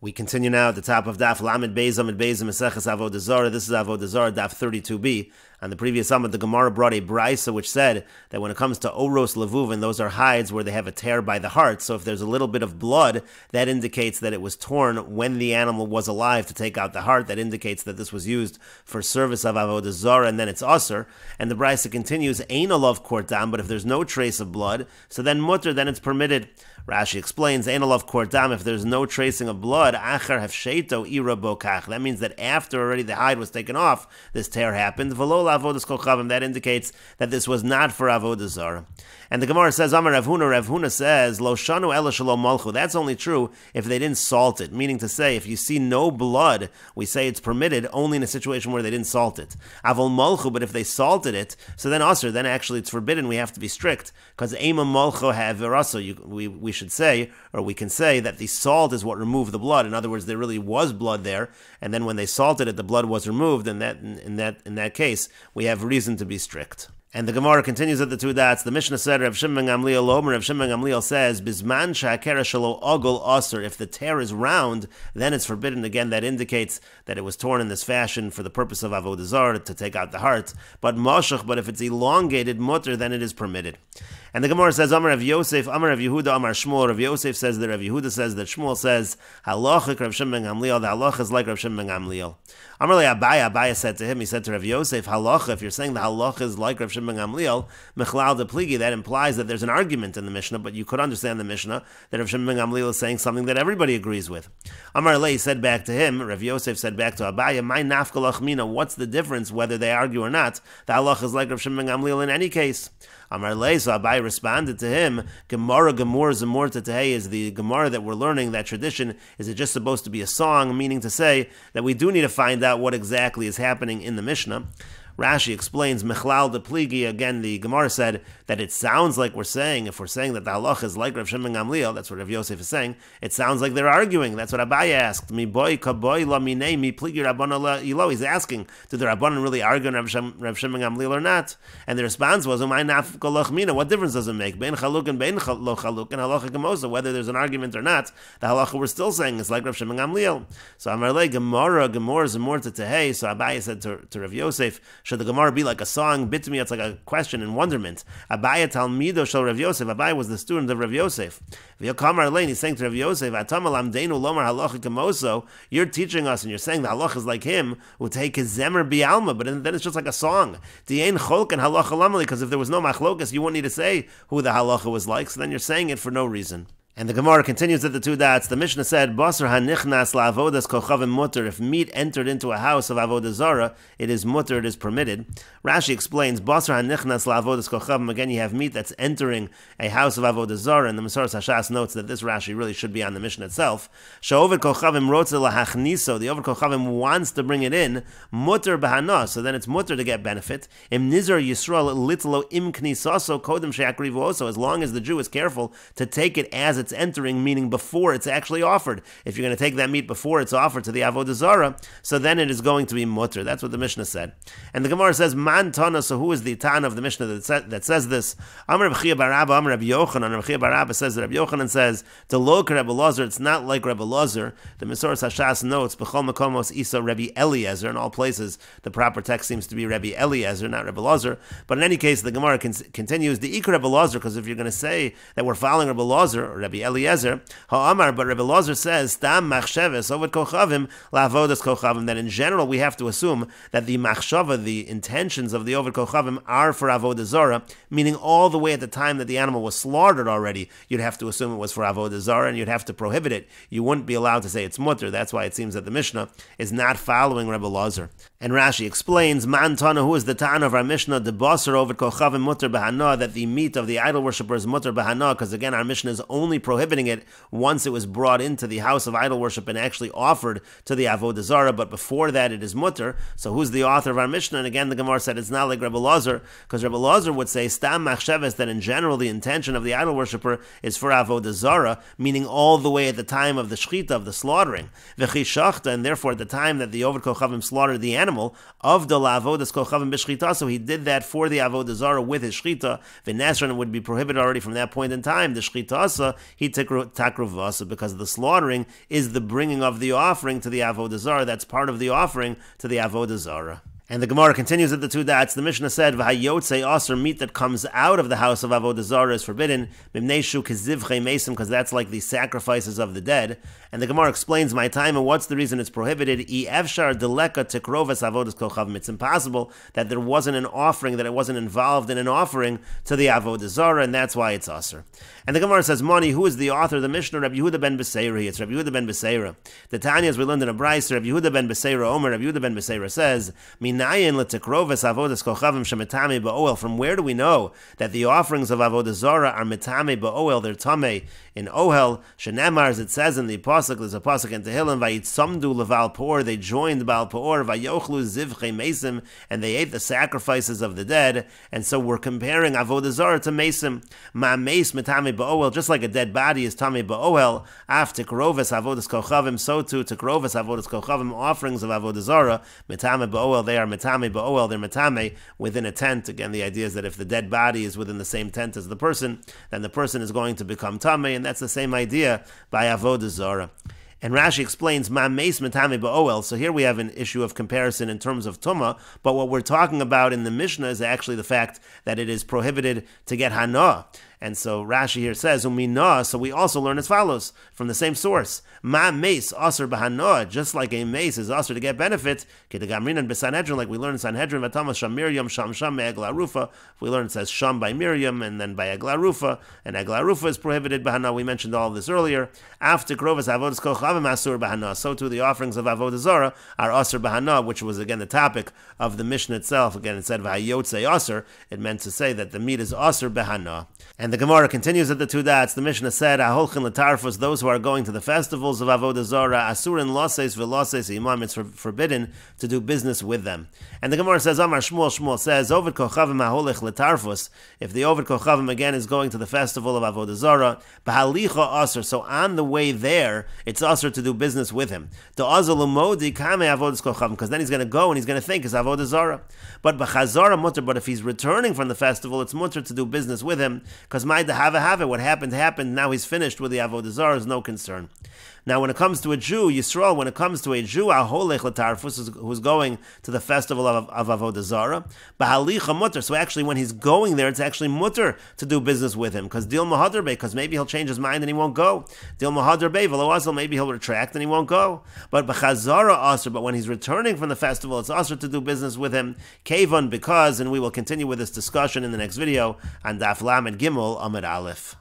We continue now at the top of Daf Lamed Beis Amid Beis Meseches Avodah Zarah. This is Avodah Zarah Daf 32b. On the previous Amid, the Gemara brought a brisa which said that when it comes to oros levuv, and those are hides where they have a tear by the heart, so if there's a little bit of blood, that indicates that it was torn when the animal was alive to take out the heart. That indicates that this was used for service of Avodah Zara, and then it's usher. And the brisa continues, Ein alav kortam, but if there's no trace of blood, so then mutter, then it's permitted. Rashi explains, Ein alav kortam, if there's no tracing of blood, achar hafsheto ira bokach. That means that after already the hide was taken off, this tear happened. V'lo la'avodas kol chavim. That indicates that this was not for Avodah Zara. And the Gemara says, Amar Rav Huna. Rav Huna says, Lo shanu ela shalom malchu. That's only true if they didn't salt it. Meaning to say, if you see no blood, we say it's permitted only in a situation where they didn't salt it. Avol malchu, but if they salted it, so then asr, then actually it's forbidden. We have to be strict because ema malchu haverasa. We should say, or we can say that the salt is what removed the blood. In other words, there really was blood there, and then when they salted it, the blood was removed. And in that case, we have reason to be strict. And the Gemara continues at the two dots. The Mishnah said, Rav Shimon ben Gamliel Omer. Rav Shimon ben Gamliel says, Bisman sha'akera shelo ogol aser. If the tear is round, then it's forbidden. Again, that indicates that it was torn in this fashion for the purpose of Avodah Zara, to take out the heart. But moshach, but if it's elongated mutter, then it is permitted. And the Gemara says, Amar Rav Yosef, Amar Rav Yehuda, Amar Shmuel. Rav Yosef says that Rav Yehuda says that Shmuel says, Halachik Rav Shimon ben Gamliel. The halach is like Rav Shimon ben Gamliel. Amar le Abaya. Abaya said to him, he said to Rav Yosef, Halacha, if you're saying the halach is like Rav Shimon ben Gamliel, Mechlal de Pligi, that implies that there's an argument in the Mishnah, but you could understand the Mishnah that Rav Shimon ben Gamliel is saying something that everybody agrees with. Amar le said back to him, Rav Yosef said back to Abaya, My nafkalach mina, what's the difference whether they argue or not? The halach is like Rav Shimon ben Gamliel in any case. Amar le, so Abai responded to him, Gemara Gemur Zemur Tetehei is the Gemara that we're learning. That tradition, is it just supposed to be a song, meaning to say that we do need to find out what exactly is happening in the Mishnah. Rashi explains, Mechlal de Pligi, again, the Gemara said that it sounds like we're saying, if we're saying that the halach is like Rav Shimon ben Gamliel, that's what Rav Yosef is saying, it sounds like they're arguing. That's what Abaye asked. Mi boy kaboy la minei mi pligi Rabbana la ilo. He's asking, did the Rabbanan really argue on Rav Shimon ben Gamliel or not? And the response was, Umay nafkalach mina, what difference does it make? Bein chaluk and bein lo chaluk, and halacha gemosa, whether there's an argument or not, the halacha we're still saying is like Rav Shimon ben Gamliel. So Amar le, Gemara Zemur Tetehei. So Abaye said to Rav Yosef, should the Gemara be like a song? Bit to me, it's like a question and wonderment. Abaya Talmido shel Rav Yosef. Abaya was the student of Rav Yosef. He's saying to Rav Yosef, you're teaching us and you're saying the halach is like him, who take his zemer bialma, but then it's just like a song. Because if there was no machlokas, you wouldn't need to say who the halacha was like, so then you're saying it for no reason. And the Gemara continues at the two dots. The Mishnah said, Basar hanichnas la'avodas kochavim mutter. If meat entered into a house of Avodah Zara, it is mutter, it is permitted. Rashi explains, Basar hanichnas la'avodas kochavim. Again, you have meat that's entering a house of Avodah Zara, and the Meseches Hashas notes that this Rashi really should be on the Mishnah itself. She'ovid kochavim rotze lahachniso. The Ovid kochavim wants to bring it in, mutter bahana. So then it's mutter to get benefit. Im nizar Yisrael litlo im knisaso kodem she'akrivu oso. As long as the Jew is careful to take it as it's entering, meaning before it's actually offered. If you're going to take that meat before it's offered to the Avodah Zara, so then it is going to be mutter. That's what the Mishnah said. And the Gemara says, Man Tana, so who is the Tana of the Mishnah that says this? Amar Reb Chia bar Abba, Amar Reb Yochanan. Reb Chia bar Abba says that Reb Yochanan says, to look at Rebbe Lazar, it's not like Rebbe Lazar. The Meseches Hashas notes, B'chol Makomos Isa Rebbe Eliezer. In all places, the proper text seems to be Rebbe Eliezer, not Rebbe Lazar. But in any case, the Gemara continues, the Ikar Rebbe Lazar, because if you're going to say that we're following Rebbe Lazar, or Rebbe Eliezer, Ha'amar, but Rebbe Lazar says, Stam machsheves ovad kochavim la'avodas kochavim, that in general we have to assume that the machshava, the intentions of the ovad kochavim, are for Avodah Zara, meaning all the way at the time that the animal was slaughtered already, you'd have to assume it was for Avodah Zara, and you'd have to prohibit it. You wouldn't be allowed to say it's mutter. That's why it seems that the Mishnah is not following Rebbe Lazar. And Rashi explains, Man Tana, who is the Tana of our Mishnah, the Basar ovad kochavim mutter bahana, that the meat of the idol worshipper is mutter bahana, because again, our Mishnah is only prohibiting it once it was brought into the house of idol worship and actually offered to the Avodah Zara, but before that it is mutter. So who's the author of our Mishnah? And again, the Gemara said it's not like Rebbe Lazar, because Rebbe Lazar would say, Stam machsheves, that in general the intention of the idol worshipper is for Avodah Zara, meaning all the way at the time of the shechita, of the slaughtering. V'chi shachta, and therefore at the time that the Ovid Kochavim slaughtered the animal, of the la'avodas Kochavim b'shchita, so he did that for the Avodah Zara with his shchita. V'nesran would be prohibited already from that point in time. The shchita he takruvasa, because the slaughtering is the bringing of the offering to the Avodah Zara. That's part of the offering to the Avodah Zara. And the Gemara continues at the two dots. The Mishnah said, "V'hayotze aser," meat that comes out of the house of Avodah Zara is forbidden. Mimneshu kizivchei mesim, because that's like the sacrifices of the dead. And the Gemara explains my time and what's the reason it's prohibited. I efshar deleka tikroves avodas kochavim. It's impossible that there wasn't an offering, that it wasn't involved in an offering to the Avodah Zara, and that's why it's aser. And the Gemara says, "Moni, who is the author of the Mishnah?" Rabbi Yehuda ben Beseira. It's Rabbi Yehuda ben Beseira. The Tanya, as we learned in a brayso, Rabbi Yehuda ben Beseira Omer. Rabbi Yehuda ben Beseira says, from where do we know that the offerings of Avodah Zara are metame ba'oel, they're tame in ohel? Shenemar, as it says in the pasuk, there's a pasuk in Tehillim, vayitzamdu leval peor, they joined Baal Peor, vayochlu zivchei mesim, and they ate the sacrifices of the dead. And so we're comparing Avodah Zara to mesim. Ma meis metame ba'oel, just like a dead body is tame ba'oel, af tikroves avodas kochavim, so too tikroves avodas kochavim, offerings of Avodah Zara, metame ba'oel, they are metame ba'oel, they're metame within a tent. Again, the idea is that if the dead body is within the same tent as the person, then the person is going to become tame, and that's the same idea by Avodah Zara. And Rashi explains, Ma meis metame ba'oel. So here we have an issue of comparison in terms of tumah, but what we're talking about in the Mishnah is actually the fact that it is prohibited to get hana. And so Rashi here says, Umina, so we also learn as follows, from the same source. Ma meis aser b'hana, just like a mace is aser to get benefit, kedegamrinan b'Sanhedrin, like we learn in Sanhedrin, v'tama sham Miriam, sham me'egla rufa. We learn it says sham by Miriam, and then by egla rufa, and egla rufa is prohibited b'hana. We mentioned all of this earlier. After krovas avodas kochavim asur b'hana, so too the offerings of Avodah Zara are aser b'hana, which was again the topic of the Mishnah itself. Again, it said v'hayotze aser. It meant to say that the meat is aser b'hana. And the Gemara continues at the two dots. The Mishnah said, "Aholchin l'tarfus," those who are going to the festivals of Avodah Zara, asurin loses v'loses imam, it's forbidden to do business with them. And the Gemara says, Amar Shmuel says, Ovid kochavim aholech l'tarfus. If the Ovid kochavim again is going to the festival of Avodah Zara, b'halicha aser. So on the way there, it's aser to do business with him. The azal umodi kame avodas kochavim, because then he's going to go and he's going to think it's Avodah Zara. But b'chazara mutter. But if he's returning from the festival, it's mutter to do business with him. Because my have it, what happened, now he's finished with the Avodah Zara, is no concern. Now, when it comes to a Jew, Yisrael, when it comes to a Jew, aholech l'tarfus, who's going to the festival of Avodah Zara, b'halicha mutter. So actually, when he's going there, it's actually mutter to do business with him, because dil mahadar bey, because maybe he'll change his mind and he won't go. Dil mahadar bey v'lo asel, maybe he'll retract and he won't go. But b'chazara aser, but when he's returning from the festival, it's aser to do business with him. Kevon, because, and we will continue with this discussion in the next video on Daf Lamed Gimel Amud Aleph.